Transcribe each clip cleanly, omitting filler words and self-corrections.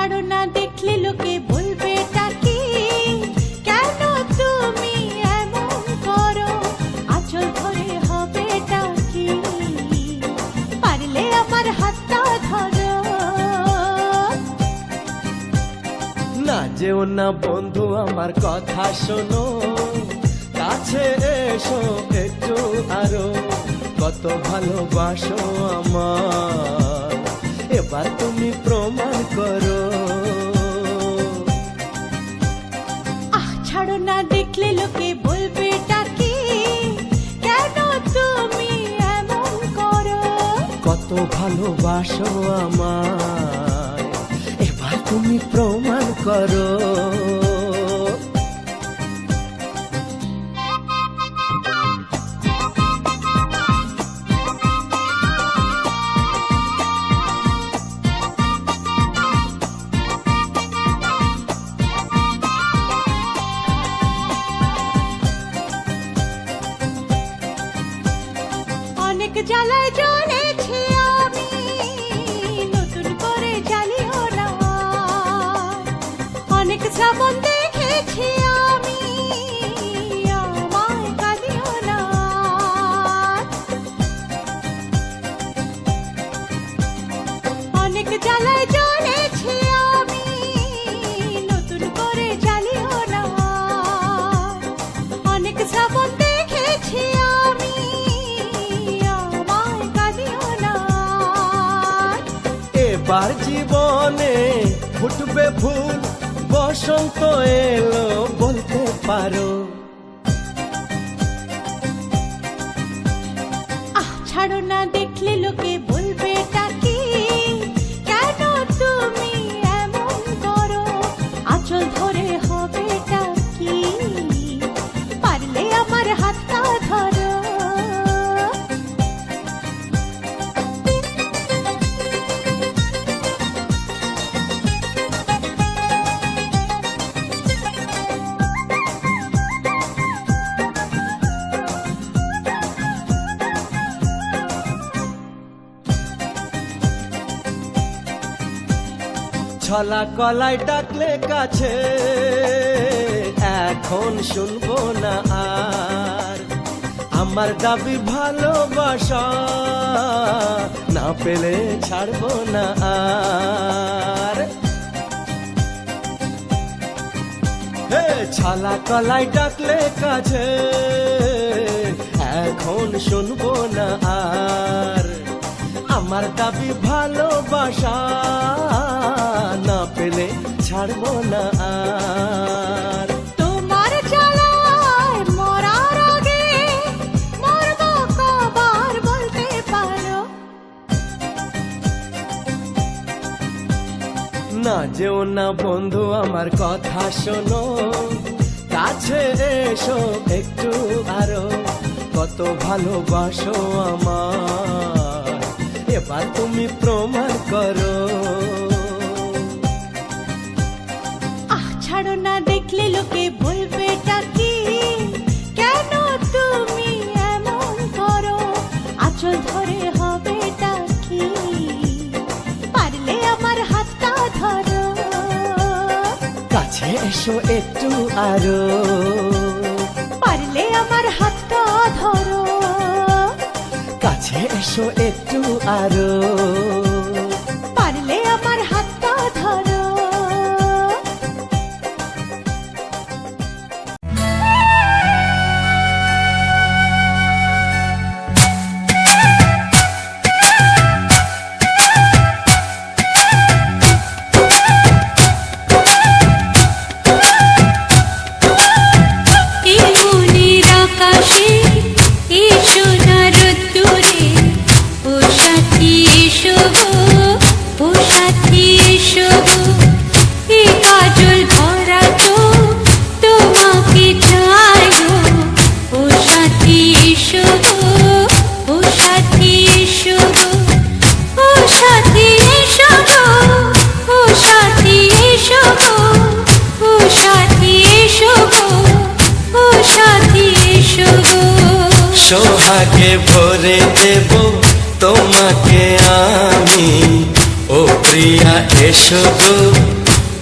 ছাড়ো না দেখলে লোকে বলবে টাকি, কেন তুমি এমন করো, আঁচল ধরে হবে টাকি, পারলে আমার হাতটা ধরো। না যেও না বন্ধু আমার কথা শোনো, কাছে এসো একটু আরো, কত ভালোবাসো আমার, এবার তুমি প্রমাণ করো। ছাড়ো না দেখলে লোকে বলবে টাকি, কেন তুমি এমন করো, কত ভালোবাসো আমার, এবার তুমি প্রমাণ করো। অনেক জ্বালায় জ্বলেছি আমি, নতুন করে জ্বালিও না, অনেক শ্রাবণ দেখেছি আমি, আমায় কাঁদিও না। অনেক জ্বালায় জ্বলেছি আমি, নতুন করে জ্বালিও না, অনেক শ্রাবণ দেখেছি আমি, এবার জীবনে ফুটবে ফুল, বসন্ত এলো বলতে পারো। ছাড়ো না দেখলে লোকে বলবে টাকি, কেন তুমি এমন করো, আঁচল ধরে হবে টাকি, পারলে আমার হাতটা ধরো। ছলা কলাই ডাকলে কাছে, এখন শুনবো না আর, আমার দাবি ভালোবাসা, না পেলে ছাড়বো না আর। ছলা কলাই ডাকলে কাছে, এখন শুনবো না আর, আমার দাবি ভালোবাসা, না পেলে ছাড়বো না আর। তোমার জ্বালায় মরার আগে মরবো কবার বলতে পারো। না যেও না বন্ধু আমার কথা শোনো, কাছে এসো একটু আরো, কত ভালোবাসো আমার, এবার তুমি প্রমাণ করো। ছাড়ো না দেখলে লোকে বলবে টাকি, কেন তুমি এমন করো, আঁচল ধরে হবে টাকি, পারলে আমার হাতটা ধরো। কাছে এসো একটু আরো, পারলে আমার হাতটা ধরো। কাছে এসো একটু আরো, পারলে আমার হাতটা ধরো। সোহাগে ভরে দেব তোমাকে আমি, ও প্রিয়া এসো গো,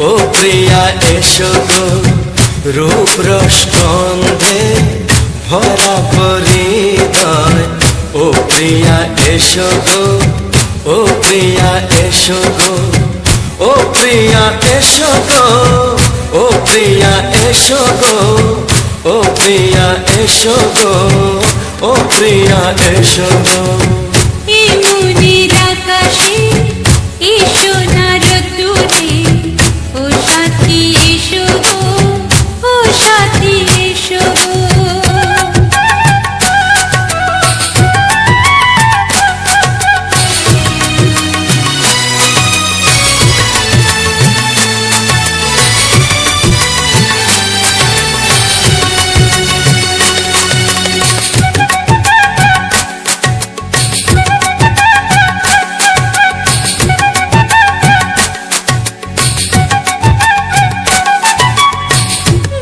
ও প্রিয়া এসো গো, রূপ রস গন্ধে ভরা পরিদয়। ও প্রিয়া এসো গো, ও প্রিয়া এসো গো, ও প্রিয়া এসো গো, ও প্রিয়া এসো গো, ও প্রিয়া এসো গো, ও প্রিয়া এসো গো। এই মনের আকাশে এসো না রোদ্দুরে, ও সাথী এসো গো, ও সাথী এসো গো।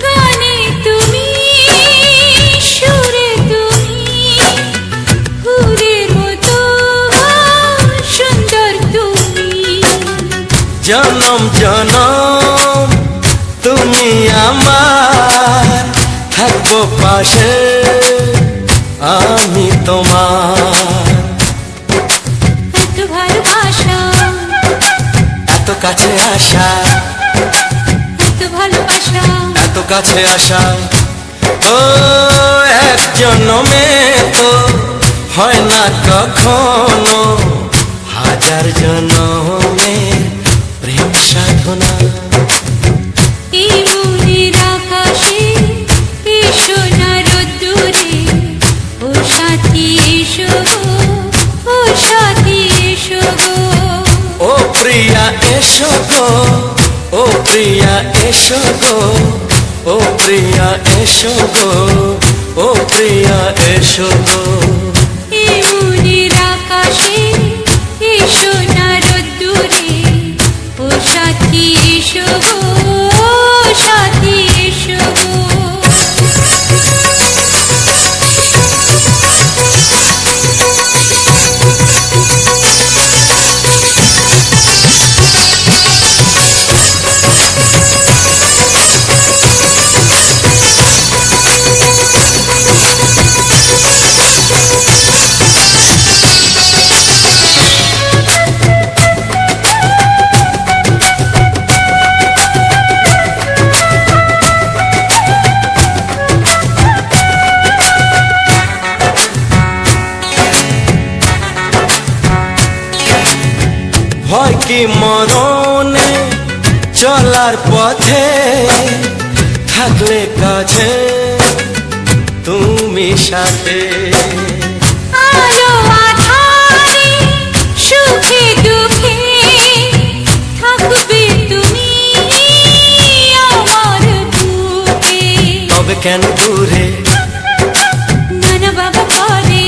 গানে তুমি, সুরে তুমি, ফুলের মতো সুন্দর তুমি। জনম জনম তুমি আমার, থাকবো পাশে আমি তোমার। এত ভালোবাসা, এত কাছে আসা, এত ভালোবাসা, এত কাছে আসা, ও এক জন্মে তো হয় না কখনো, হাজার জন্মে প্রেম সাধনা। এই মনের আকাশে এসো না রোদ্দুরে, ও সাথী এসো গো, ও সাথী এসো গো। ও প্রিয়া এসো গো, ও প্রিয়া এসো গো, ও প্রিয়া এসো গো, ও প্রিয়া এসো গো। এই মনের আকাশে এসো না রোদ্দুরে, ও সাথী এসো গো, ও সাথী এসো গো। ভয় কি মরণে চলার পথে, থাকলে কাছে তুমি সাথে। আলো আঁধারে, সুখে দুঃখে, থাকবে তুমি আমার বুকে। তবে কেন দূরে, নানা বাবা করে,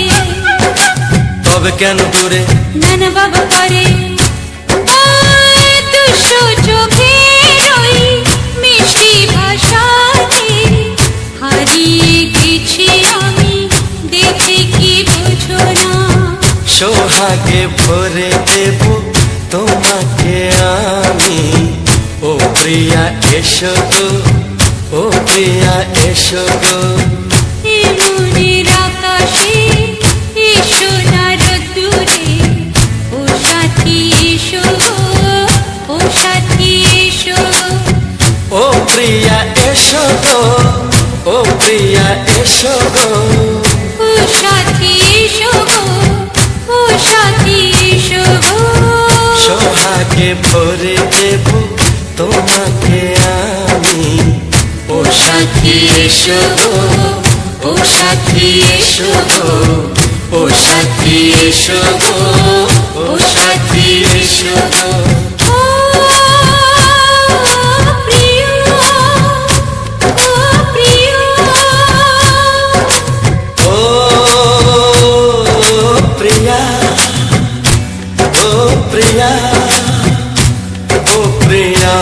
তবে কেন দূরে, নানা বাবা করে। ওই দুশো চোখের ওই মিষ্টি ভাষাতে হারিয়ে গেছি আমি, দেখে কি বোঝো না। সোহাগে ভরে দেব তোমাকে আমি। ও প্রিয়া এসো গো, ও প্রিয়া এসো গো। এই মনের আকাশে এসো না রোদ্দুরে, ও সাথী এসো গো, ও সাথী এসো গো। ও প্রিয়া এসো গো, ও প্রিয়া এসো গো। ও সাথী এসো গো, ও সাথী এসো গো। সোহাগে ভরে দেব তোমাকে আমি। ও সাথী এসো গো, ও সাথী এসো গো, ও সাথী এসো গো, ও সাথী এসো গো। ও প্রিয়, ও প্রিয়, ও প্রিয়া, ও প্রিয়া, ও প্রিয়া।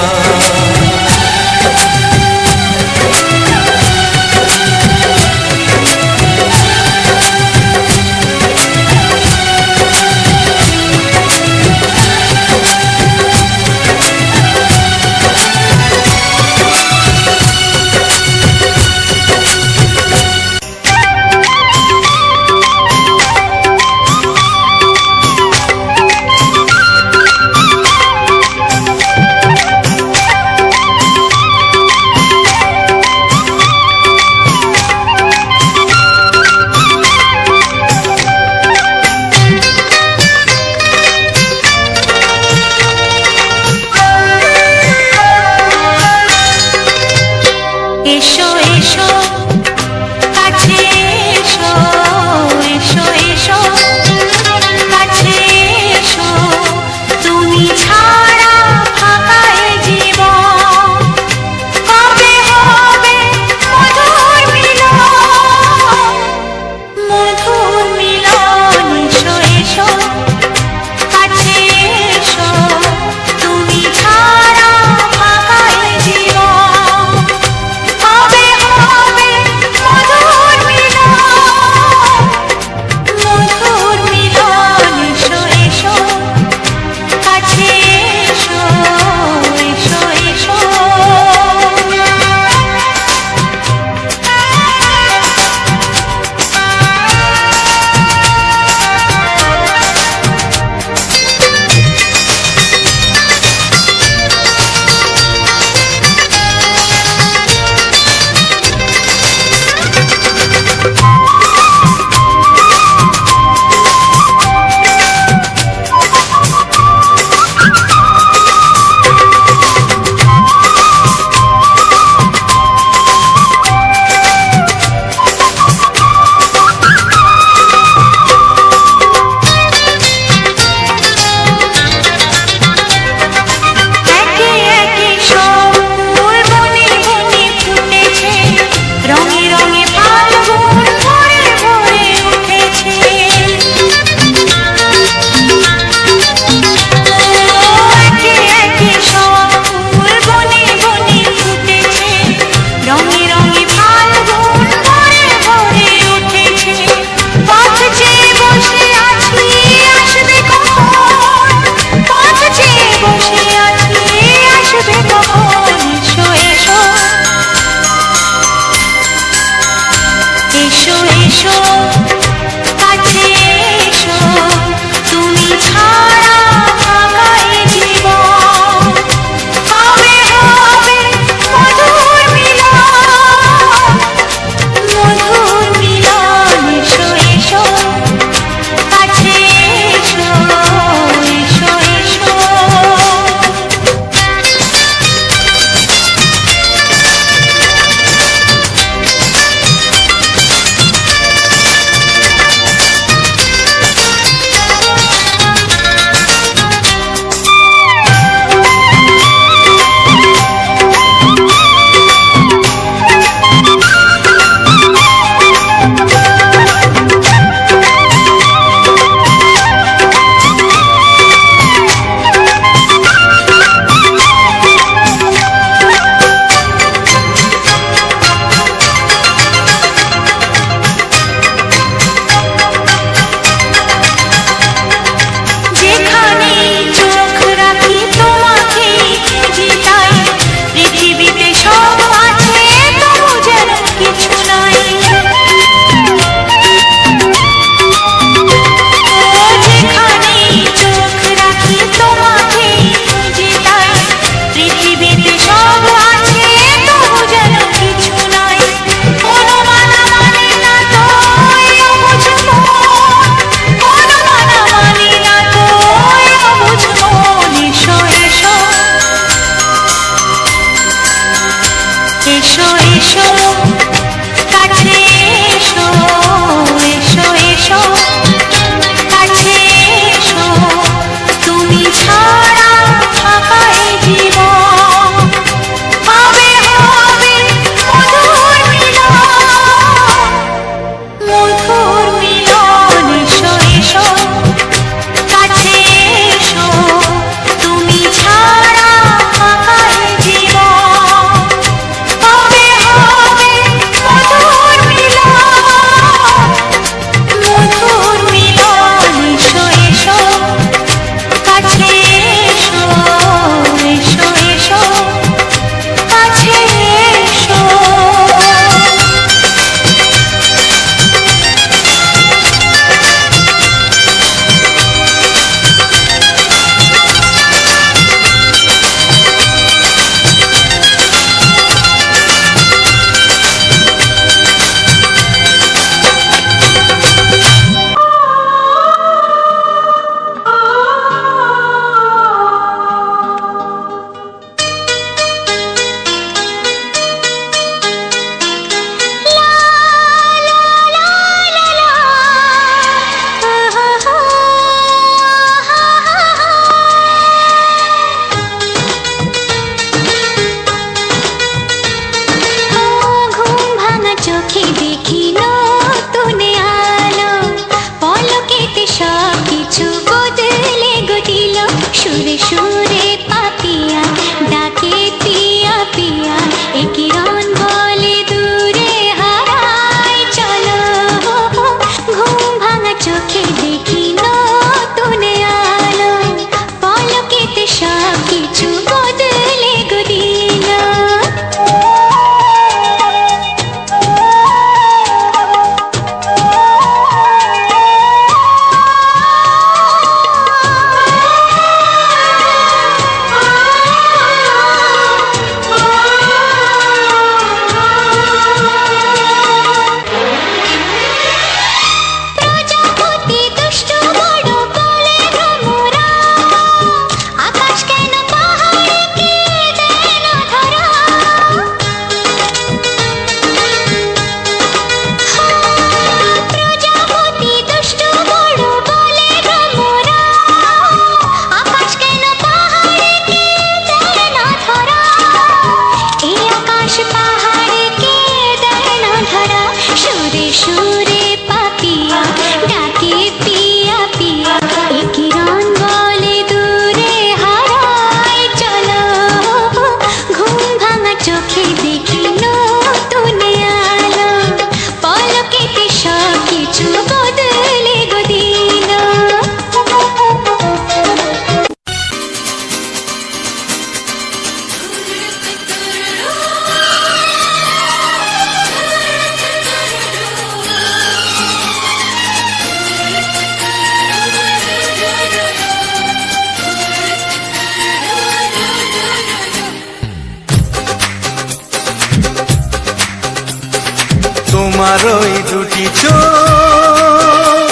তোমার ওই দুটি চোখ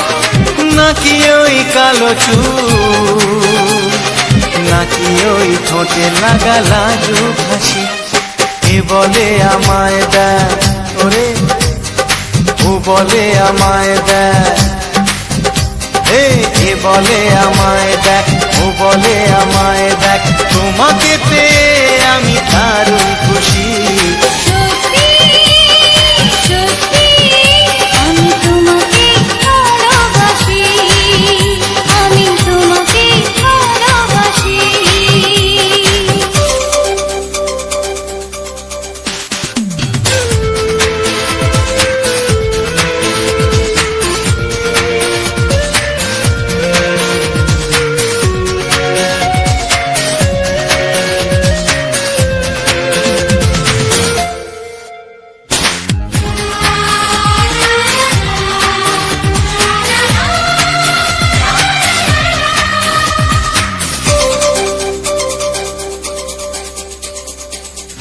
নাকি ওই কালো চুল নাকি ওই ঠোঁটে লাগা লাজুক হাসি এ বলে আমায় দেয় ওরে ও বলে আমায় দেয় এ বলে আমায় দেখ ও বলে আমায় দেখ তোমাকে পেয়ে আমি দারুণ খুশি সত্যি সত্যি আমি তোমাকে ভালোবাসি আমি তোমাকে ভালোবাসি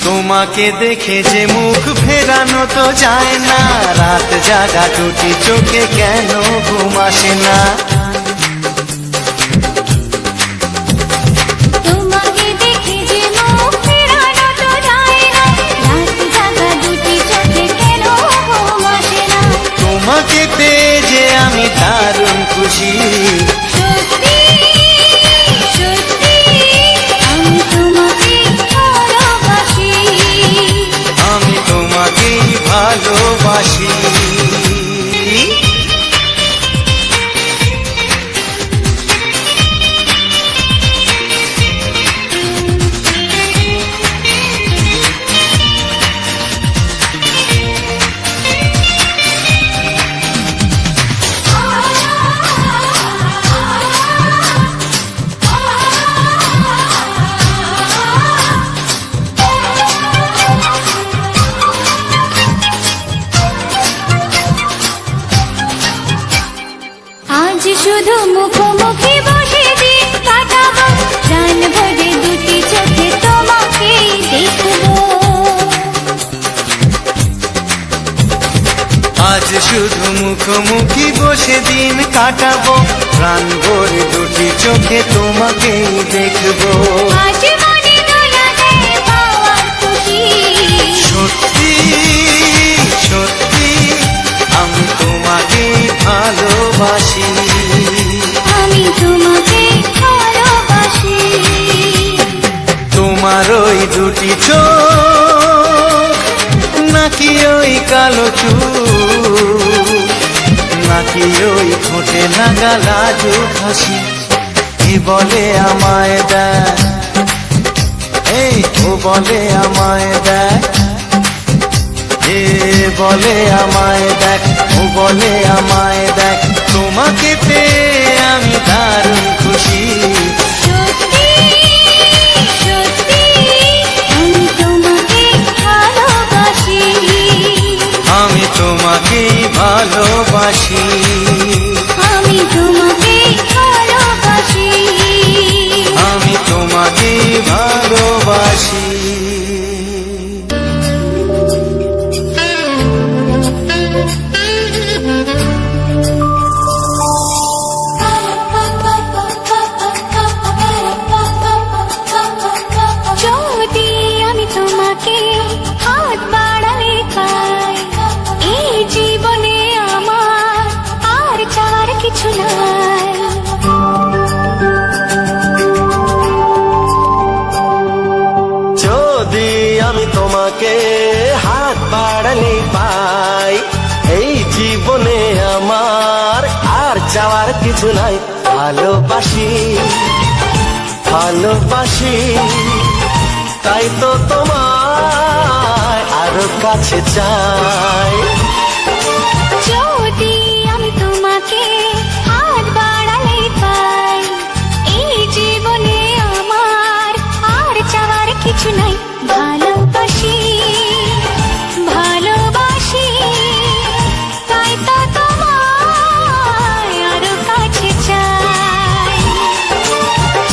তোমাকে দেখে যে মুখ ফেরানো তো যায় না রাত জাগা দুটি চোখে কেন ঘুম আসে না তোমাকে দেখে যে মুখ ফেরানো তো যায় না রাত জাগা দুটি চোখে কেন ঘুম আসে না তোমাকে পেয়ে যে আমি দারুণ খুশি সত্যি সত্যি আমি তোমাকে ভালোবাসি আমি তোমাকেই ভালোবাসি আজ শুধু মুখোমুখি বসে দিন কাটাবো প্রাণ ভরে দুটি চোখে তোমাকেই দেখবো আজ শুধু মুখোমুখি বসে দিন কাটাবো প্রাণ ভরে দুটি চোখে তোমাকেই দেখবো আজ মনে দোলা দেয় পাওয়ার খুশি সত্যি সত্যি আমি তোমাকেই ভালোবাসি আমি তোমাকে ভালোবাসি তোমার ওই দুটি চোখ নাকি ওই কালো চুল নাকি ওই ঠোঁটে লাগা লাজুক হাসি এ বলে আমায় দেয় এই ও বলে আমায় দেয় এ বলে আমায় দেখ ও বলে আমায় দেখ তোমাকে পেয়ে আমি দারুণ খুশি সত্যি সত্যি আমি তোমাকে ভালোবাসি আমি তোমাকেই ভালোবাসি আমি তোমাকে ভালোবাসি আমি তোমাকেই ভালোবাসি যদি আমি তোমাকে হাত বাড়ালে পাই এই জীবনে আমার আর চাওয়ার কিছু নাই যদি আমি তোমাকে হাত বাড়ালে পাই এই জীবনে আমার আর চাওয়ার কিছু নাই ভালোবাসি ভালোবাসি তাই তো তোমায় আরো কাছে চাই যদি আমি তোমাকে হাত বাড়ালে পাই এই জীবনে আমার আর চাওয়ার কিছু নাই ভালোবাসি ভালোবাসি তাই তো তোমায় আরো কাছে চাই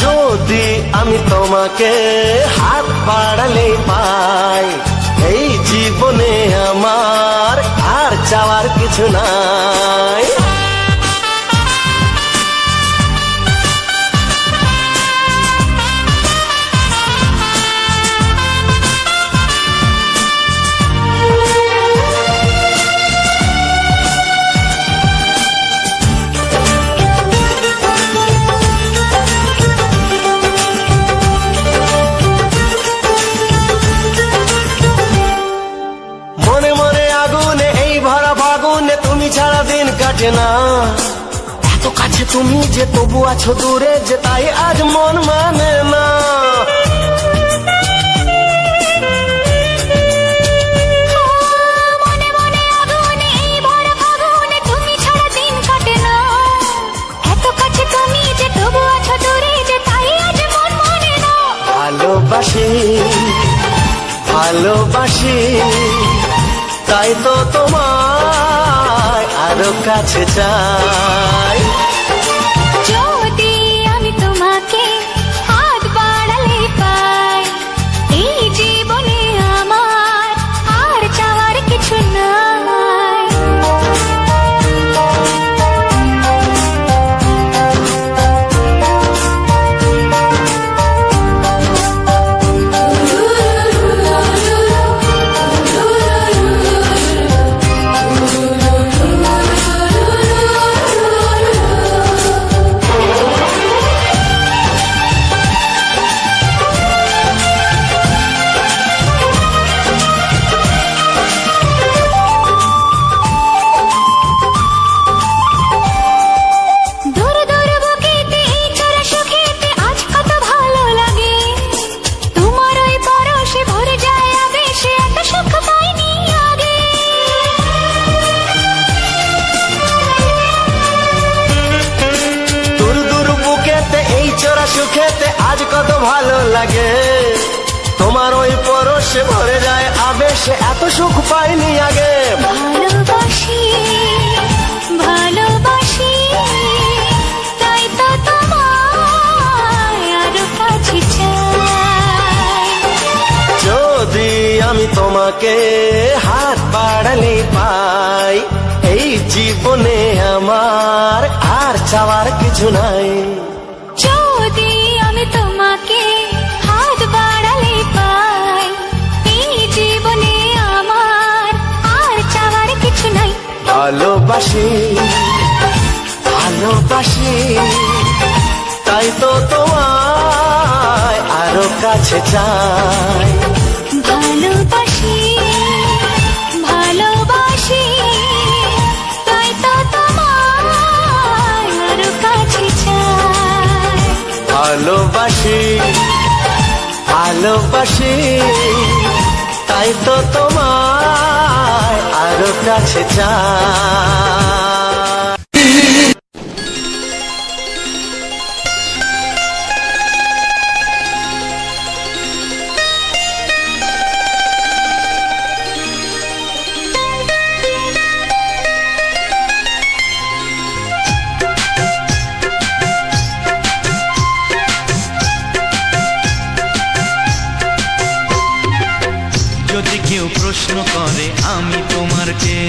যদি আমি তোমাকে হাত বাড়ালে পাই এই জীবনে আমার আর চাওয়ার কিছু নাই। মনে মনে আগুনে এই ভরা ফাগুনে তুমি ছাড়া দিন কাটে না। এত কাছে তুমি যে তবু আছো দূরে যে তাই আজ মন মানে না। মনে মনে আগুনে এই ভরা ফাগুনে তুমি ছাড়া দিন কাটে না। এত কাছে তুমি যে তবু আছো দূরে যে তাই আজ মন মানে না। ভালোবাসি ভালোবাসি তাই তো তোমায় আরো কাছে চাই। যদি আমি তোমাকে হাত বাড়ালে পাই, এই জীবনে আমার আর চাওয়ার কিছু নাই। দূর দূর বুকেতে এই চোরা সুখেতে আজ কত ভালো লাগে। তোমার ওই পরশে ভরে যায় আবেশে, এত সুখ পাইনি আগে। দূর দূর বুকেতে এই চোরা সুখেতে আজ কত ভালো লাগে। তোমার ওই পরশে ভরে যায় আবেশে, এত সুখ পাইনি আগে। ভালোবাসি ভালোবাসি তাই তো তোমায় আরো কাছে চাই। যদি আমি তোমাকে হাত বাড়ালে পাই, এই জীবনে আমার আর চাওয়ার কিছু নাই। যদি আমি তোমাকে হাত বাড়ালে পাই, এই জীবনে আমার আর চাওয়ার কিছু নাই। ভালোবাসি ভালোবাসি তাই তো তোমায় আরো কাছে চাই। ভালোবাসি ভালোবাসি তাই তো তোমায় আরো কাছে চাই। ভালোবাসি ভালোবাসি তাই তো তোমায় আরো কাছে চাই। যদি কেউ প্রশ্ন করে আমি তোমার কে,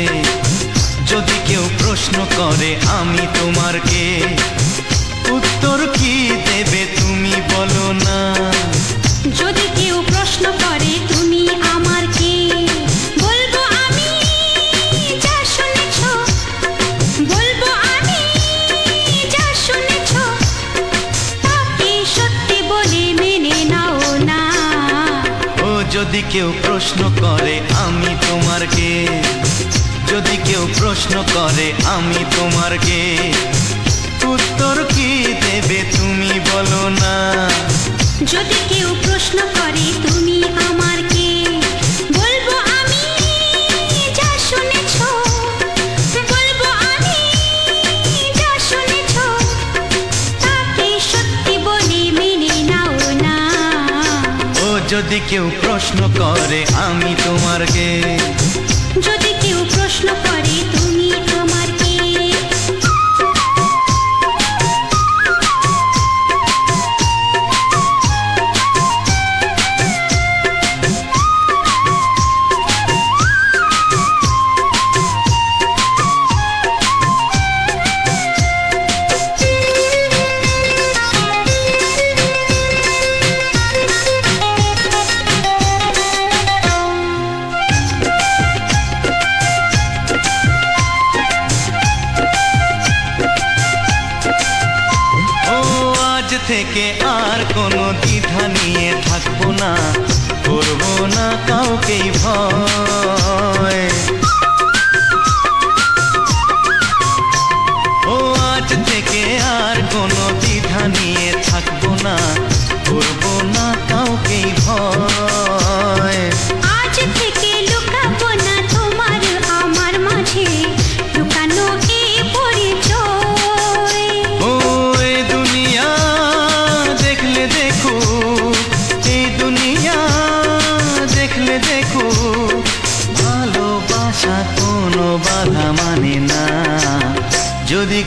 যদি কেউ প্রশ্ন করে আমি তোমার কে, উত্তর কি দেবে তুমি বলো না। যদি কেউ প্রশ্ন করে তুমি আমার কে, বলবো আমি যা শুনেছ, বলবো আমি যা শুনেছ, তাকে সত্যি বলে মেনে নাও না। ও যদি কেউ প্রশ্ন করে আমি তোমার কে, যদি কেউ প্রশ্ন করে আমি তোমার কে, উত্তর কি দেবে তুমি বলো না। যদি কেউ প্রশ্ন করে তুমি আমার কে, বলবো আমি যা শুনেছ, বলবো আমি যা শুনেছ, তাকে সত্যি বলে মেনে নাও না। ও যদি কেউ প্রশ্ন করে আমি তোমার কে, যদি কেউ প্রশ্ন করে তুমি আমার কে।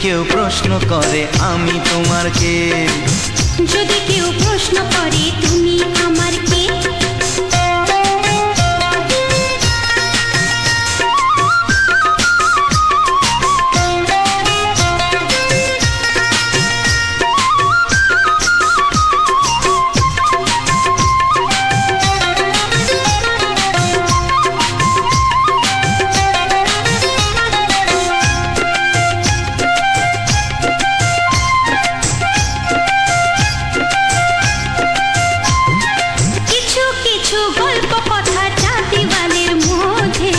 কেউ প্রশ্ন করে আমি তোমার কে, যদি কেউ প্রশ্ন করে তুমি আমার কে। কিছু কিছু গল্প কথা চাঁদিওয়ালের মধ্যে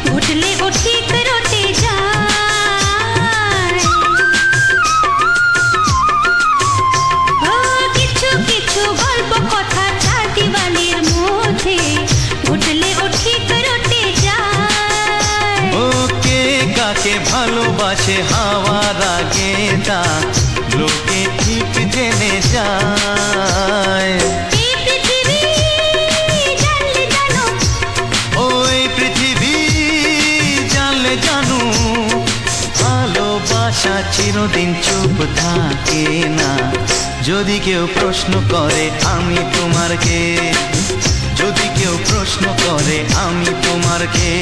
ঘটলে ও ঠিক রটে যায়। ও কিছু কিছু গল্প কথা চাঁদিওয়ালের মধ্যে ঘটলে ও ঠিক রটে যায়। ও কে কাকে ভালোবাসে হাওয়ার আগে তা লোকে ঠিক জেনে যায়। এই পৃথিবী জানলে জানো, ওই পৃথিবী জানলে জানু, ভালোবাসা চিরদিন চুপ থাকে না। যদি কেউ প্রশ্ন করে আমি তোমার কে, যদি কেউ প্রশ্ন করে আমি তোমার কে,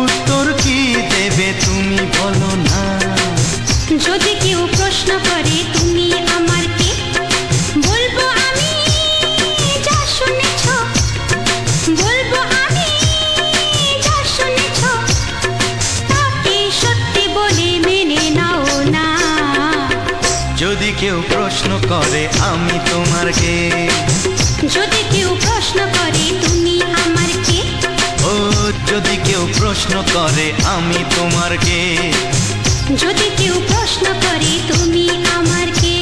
উত্তর কি দেবে তুমি বলো না। যদি কেউ প্রশ্ন করে তুমি আমার কে, বলবো আমি যা শুনেছ, বলবো আমি যা শুনেছ, তাকে সত্যি বলে মেনে নাও না। যদি কেউ প্রশ্ন করে আমি তোমার কে, যদি কেউ প্রশ্ন করে তুমি আমার কে, ও যদি কেউ প্রশ্ন করে আমি তোমার কে, যদি কেউ প্রশ্ন করে তুমি আমার কে।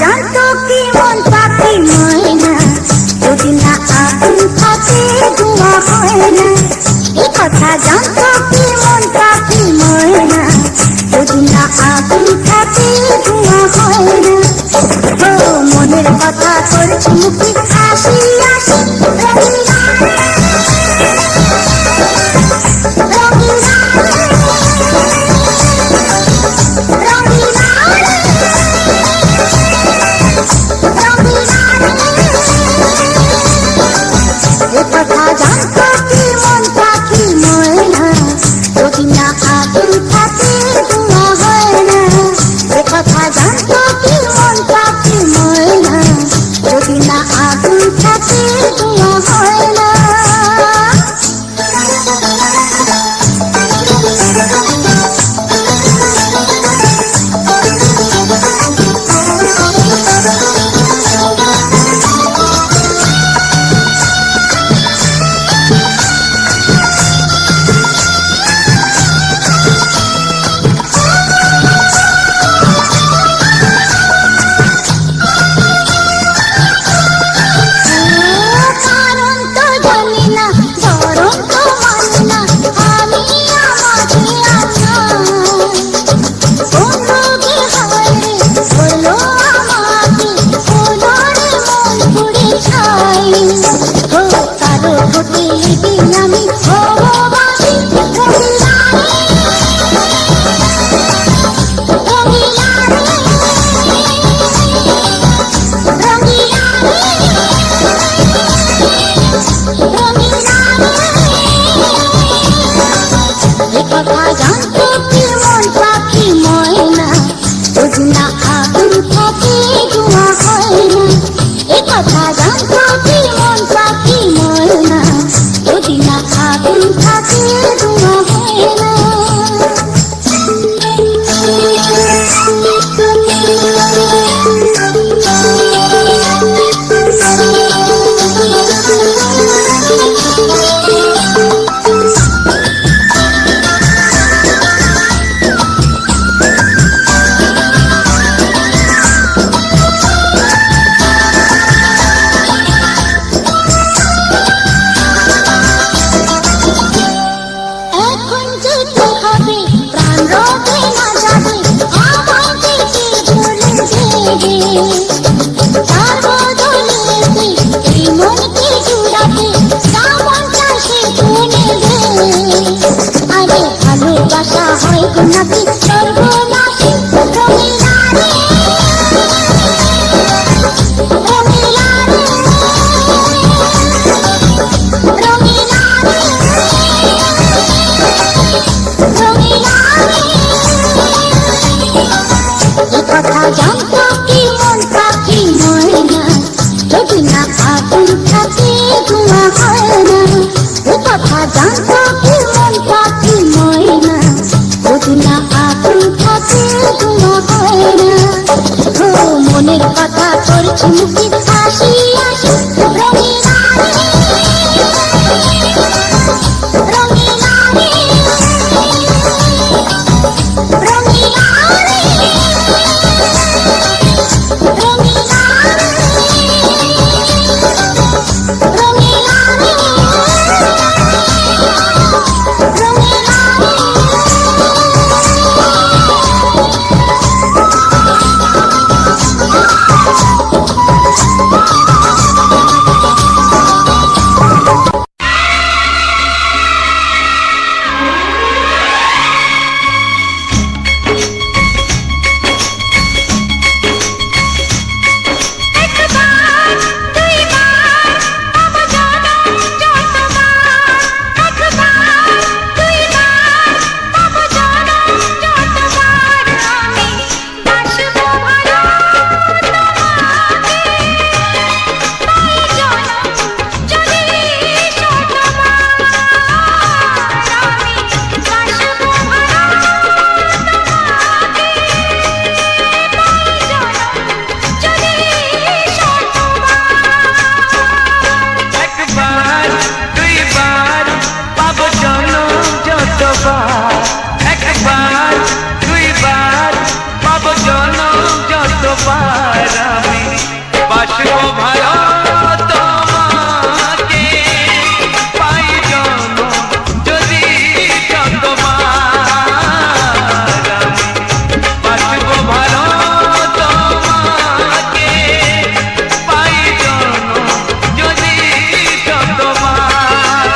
জানতো কি মন পাখি ময়না, যদি না আগুন থাকে ধোঁয়া হয় না। এই কথা জানতো কি মন পাখি ময়না, যদি না আগুন থাকে ধোঁয়া হয় না। ও মনের কথা করছি মুখে হাসি হাসি, রঙিনা রঙিনা রঙিনা কথা জানতো কি মন পাখি ময়না, যদি না আগুন থাকে ধোঁয়া হয় না। কথা জানতো কি মন পাখি ময়না, যদি না যদি না আগুন থাকে ধোঁয়া হয় না। এ কথা জানতো কি মন পাখি ময়না, যদি না আগুন থাকে ধোঁয়া হয় না। এখন যেতে হবে প্রাণ রবে না যাবে আমার দিকে চলে যেবে, তার বদলে এই মনকে জুড়াবে কেমন চাষে শুনে দে। আরে ভালোবাসা হয় গো নাকি সর্বনাশী, রঙিলা রে রঙিলা রে রঙিলা রে এ কথা জানতো কি মন পাখি ময়না, যদি না আগুন থাকে ধোঁয়া হয় না। এ কথা জানতো কি মন পাখি ময়না, যদি না আগুন থাকে ধোঁয়া হয় না। ও মনের কথা করছি মুখে হাসি হাসি, রঙিলা রে রঙিলা রে রঙিলা রে রঙিলা রে রঙিলা রে রঙিলা রে। একবার দুইবার পাবো জনম যতবার, একবার দুইবার পাবো জনম যতবার, আমি বাসবো ভালো তোমাকে, পাই জনম যদি শতবার, আমি বাসবো ভালো তোমাকে, পাই জনম যদি শতবার। একবার দুইবার পাবো জনম যতবার, একবার দুইবার পাবো জনম যতবার, আমি বাসবো ভালো তোমাকে, পাই জনম যদি যতবার, আমি বাসবো ভালো তোমাকে, পাই জনম যদি শতবার।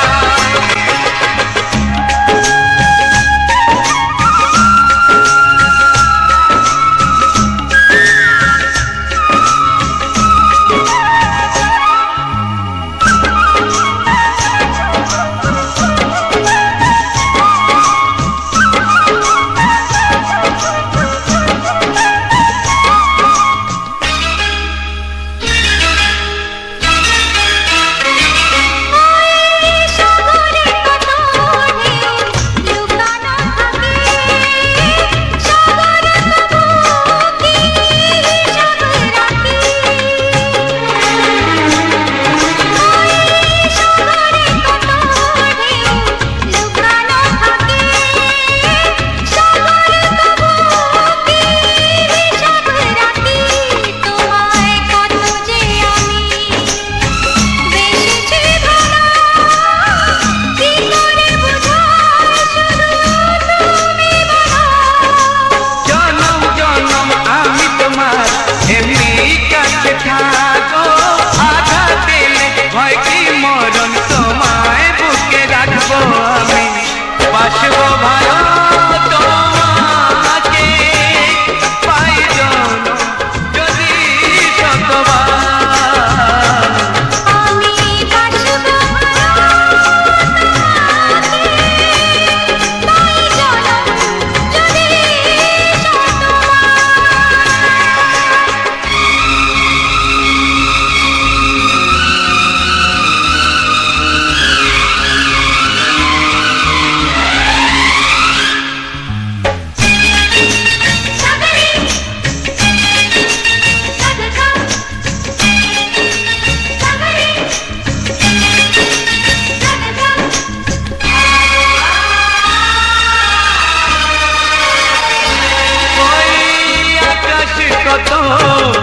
কত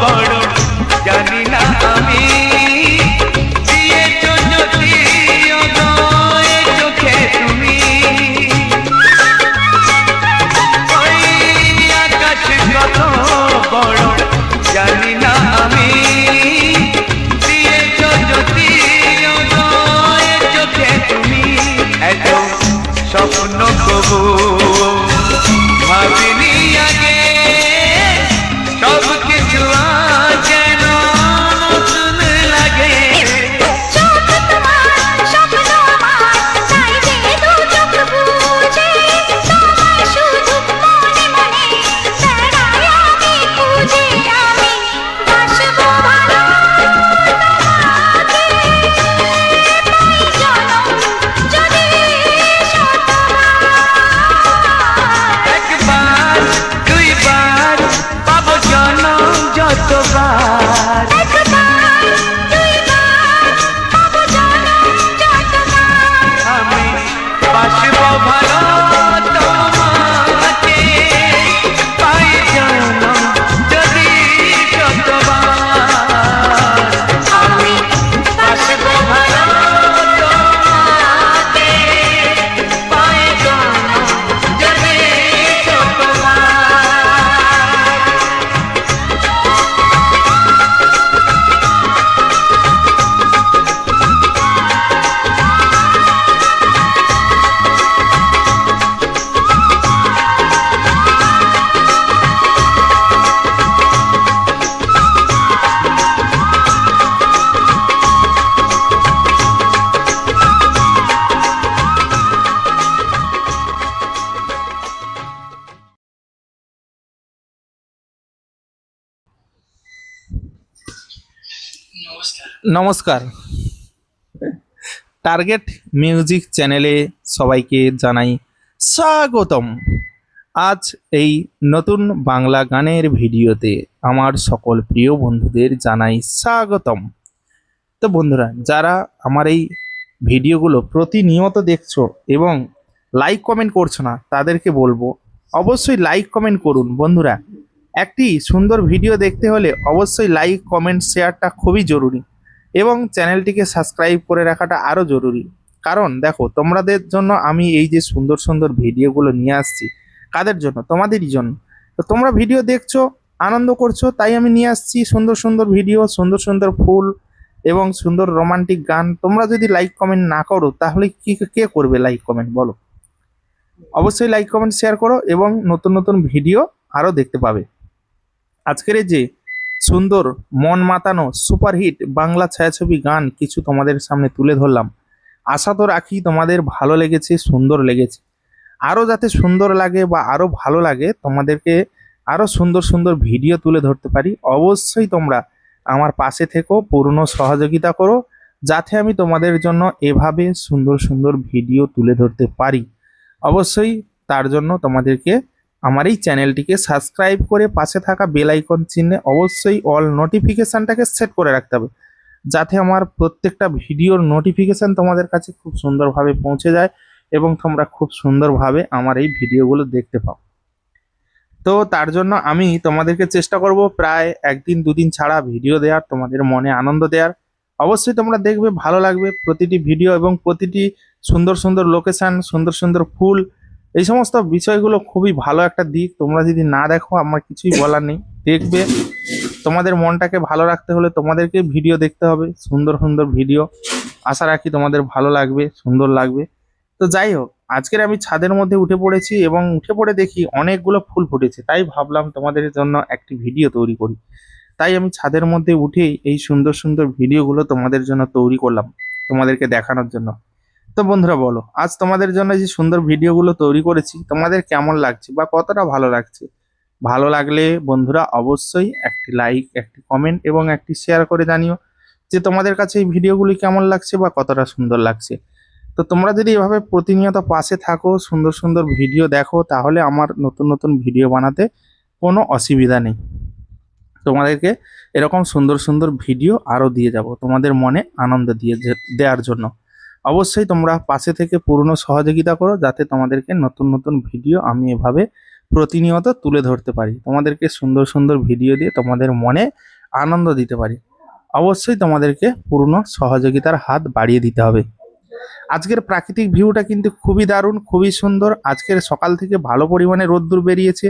বড় জানি না আমি, দিয়েছ যদি অদয় চোখে তুমি। ওই আকাশ কত বড় জানি না আমি, দিয়েছ যদি অদয় চোখে তুমি। এত স্বপ্ন কবু ভাবিনি আগে, সব কিছু আজ যেন নতুন লাগে। চোখ তোমার স্বপ্ন আমার, তাই যে দু চোখ বুঝে তোমায় শুধু মনে মনে বেড়াই আমি খুঁজে। আমি বাসবো ভালো তোমাকে, তাই জনম যদি শতবার। একবার দুইবার পাবো জনম যতবার। একবার দুইবার পাবো জনম যতবার। আমি বাসবো ভালো তোমাকে, পাই জনম যদি শতবার। আমি বাসবো ভালো তোমাকে, পাই জনম যদি শতবার। নমস্কার, টার্গেট মিউজিক চ্যানেলে সবাইকে জানাই স্বাগতম। আজ এই নতুন বাংলা গানের ভিডিওতে আমার সকল প্রিয় বন্ধুদের জানাই স্বাগতম। তো বন্ধুরা, যারা আমার এই ভিডিওগুলো প্রতিনিয়ত দেখছো এবং লাইক কমেন্ট করছো না, তাদেরকে বলবো অবশ্যই লাইক কমেন্ট করুন। বন্ধুরা, একটি সুন্দর ভিডিও দেখতে হলে অবশ্যই লাইক কমেন্ট শেয়ারটা খুবই জরুরি এবং চ্যানেলটিকে সাবস্ক্রাইব করে রাখাটা আরও জরুরি। কারণ দেখো, তোমাদের জন্য আমি এই যে সুন্দর সুন্দর ভিডিওগুলো নিয়ে আসছি, কাদের জন্য? তোমাদেরই জন্য। তো তোমরা ভিডিও দেখছো, আনন্দ করছো, তাই আমি নিয়ে আসছি সুন্দর সুন্দর ভিডিও, সুন্দর সুন্দর ফুল এবং সুন্দর রোমান্টিক গান। তোমরা যদি লাইক কমেন্ট না করো তাহলে কে করবে লাইক কমেন্ট বলো? অবশ্যই লাইক কমেন্ট শেয়ার করো এবং নতুন নতুন ভিডিও আরও দেখতে পাবে। আজকের এই যে সুন্দর মন মাতানো সুপারহিট বাংলা ছায়াছবি গান কিছু তোমাদের সামনে তুলে ধরলাম, আশা তো রাখি তোমাদের ভালো লেগেছে, সুন্দর লেগেছে। আরও যাতে সুন্দর লাগে বা আরও ভালো লাগে, তোমাদেরকে আরও সুন্দর সুন্দর ভিডিও তুলে ধরতে পারি, অবশ্যই তোমরা আমার পাশে থেকো, পূর্ণ সহযোগিতা করো, যাতে আমি তোমাদের জন্য এভাবে সুন্দর সুন্দর ভিডিও তুলে ধরতে পারি। অবশ্যই তার জন্য তোমাদেরকে আমার এই চ্যানেলটিকে সাবস্ক্রাইব করে পাশে থাকা বেল আইকন চিহ্নে অবশ্যই অল নোটিফিকেশানটাকে সেট করে রাখতে হবে, যাতে আমার প্রত্যেকটা ভিডিওর নোটিফিকেশান তোমাদের কাছে খুব সুন্দরভাবে পৌঁছে যায় এবং তোমরা খুব সুন্দরভাবে আমার এই ভিডিওগুলো দেখতে পাও। তো তার জন্য আমি তোমাদেরকে চেষ্টা করব প্রায় একদিন দুদিন ছাড়া ভিডিও দেওয়ার, তোমাদের মনে আনন্দ দেওয়ার। অবশ্যই তোমরা দেখবে, ভালো লাগবে প্রতিটি ভিডিও এবং প্রতিটি সুন্দর সুন্দর লোকেশান, সুন্দর সুন্দর ফুল, এই সমস্ত বিষয়গুলো খুবই ভালো একটা দিক। তোমরা যদি না দেখো আমার কিছুই বলার নেই, দেখবে। তোমাদের মনটাকে ভালো রাখতে হলে তোমাদেরকে ভিডিও দেখতে হবে, সুন্দর সুন্দর ভিডিও। আশা রাখি তোমাদের ভালো লাগবে, সুন্দর লাগবে। তো যাই হোক, আজকের আমি ছাদের মধ্যে উঠে পড়েছি এবং উঠে পড়ে দেখি অনেকগুলো ফুল ফুটেছে, তাই ভাবলাম তোমাদের জন্য একটি ভিডিও তৈরি করি। তাই আমি ছাদের মধ্যে উঠেই এই সুন্দর সুন্দর ভিডিওগুলো তোমাদের জন্য তৈরি করলাম, তোমাদেরকে দেখানোর জন্য। তো বন্ধুরা বলো, আজ তোমাদের জন্য যে সুন্দর ভিডিওগুলো তৈরি করেছি তোমাদের কেমন লাগছে বা কতটা ভালো লাগছে? ভালো লাগলে বন্ধুরা অবশ্যই একটি লাইক, একটি কমেন্ট এবং একটি শেয়ার করে জানিও যে তোমাদের কাছে এই ভিডিওগুলি কেমন লাগছে বা কতটা সুন্দর লাগছে। তো তোমরা যদি এভাবে প্রতিনিয়ত পাশে থাকো, সুন্দর সুন্দর ভিডিও দেখো, তাহলে আমার নতুন নতুন ভিডিও বানাতে কোনো অসুবিধা নেই। তোমাদেরকে এরকম সুন্দর সুন্দর ভিডিও আরও দিয়ে যাব তোমাদের মনে আনন্দ দেওয়ার জন্য। অবশ্যই তোমরা পাশে থেকে পূর্ণ সহযোগিতা করো, যাতে তোমাদেরকে নতুন নতুন ভিডিও আমি এভাবে প্রতিনিয়ত তুলে ধরতে পারি, তোমাদেরকে সুন্দর সুন্দর ভিডিও দিয়ে তোমাদের মনে আনন্দ দিতে পারি। অবশ্যই তোমাদেরকে পূর্ণ সহযোগিতার হাত বাড়িয়ে দিতে হবে। আজকের প্রাকৃতিক ভিউটা কিন্তু খুবই দারুণ, খুবই সুন্দর। আজকের সকাল থেকে ভালো পরিমাণে রোদ্দুর বেরিয়েছে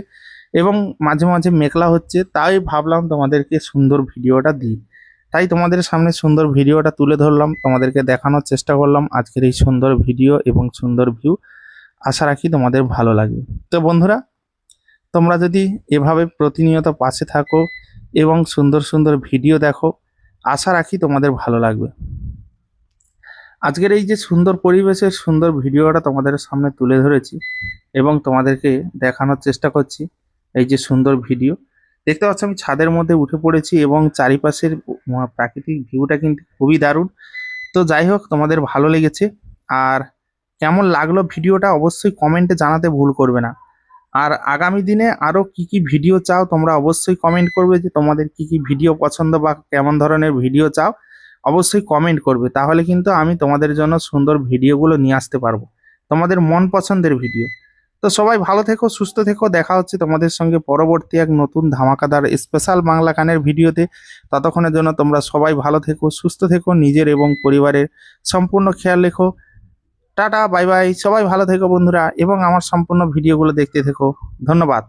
এবং মাঝে মাঝে মেঘলা হচ্ছে, তাই ভাবলাম তোমাদেরকে সুন্দর ভিডিওটা দিই। তাই তোমাদের সামনে সুন্দর ভিডিওটা তুলে ধরলাম, তোমাদেরকে দেখানোর চেষ্টা করলাম আজকের এই সুন্দর ভিডিও এবং সুন্দর ভিউ। আশা রাখি তোমাদের ভালো লাগবে। তো বন্ধুরা, তোমরা যদি এভাবে প্রতিনিয়ত পাশে থাকো এবং সুন্দর সুন্দর ভিডিও দেখো, আশা রাখি তোমাদের ভালো লাগবে। আজকের এই যে সুন্দর পরিবেশের সুন্দর ভিডিওটা তোমাদের সামনে তুলে ধরেছি এবং তোমাদেরকে দেখানোর চেষ্টা করছি। এই যে সুন্দর ভিডিও দেখতে পাচ্ছ, আমি ছাদের মধ্যে উঠে পড়েছি এবং চারিপাশের প্রাকৃতিক ভিউটা কিন্তু খুবই দারুণ। তো যাই হোক, তোমাদের ভালো লেগেছে আর কেমন লাগলো ভিডিওটা অবশ্যই কমেন্টে জানাতে ভুল করবে না। আর আগামী দিনে আরও কি কি ভিডিও চাও তোমরা অবশ্যই কমেন্ট করবে, যে তোমাদের কি কি ভিডিও পছন্দ বা কেমন ধরনের ভিডিও চাও অবশ্যই কমেন্ট করবে। তাহলে কিন্তু আমি তোমাদের জন্য সুন্দর ভিডিওগুলো নিয়ে আসতে পারবো, তোমাদের মন পছন্দের ভিডিও। তো সবাই ভালো থেকো, সুস্থ থেকো। দেখা হচ্ছে তোমাদের সঙ্গে পরবর্তী এক নতুন ধামাকাদার স্পেশাল বাংলা গানের ভিডিওতে। ততক্ষণের জন্য তোমরা সবাই ভালো থেকো, সুস্থ থেকো, নিজের এবং পরিবারের সম্পূর্ণ খেয়াল রেখো। টাটা, বাই বাই, সবাই ভালো থেকো বন্ধুরা এবং আমার সম্পূর্ণ ভিডিওগুলো দেখতে থেকো। ধন্যবাদ।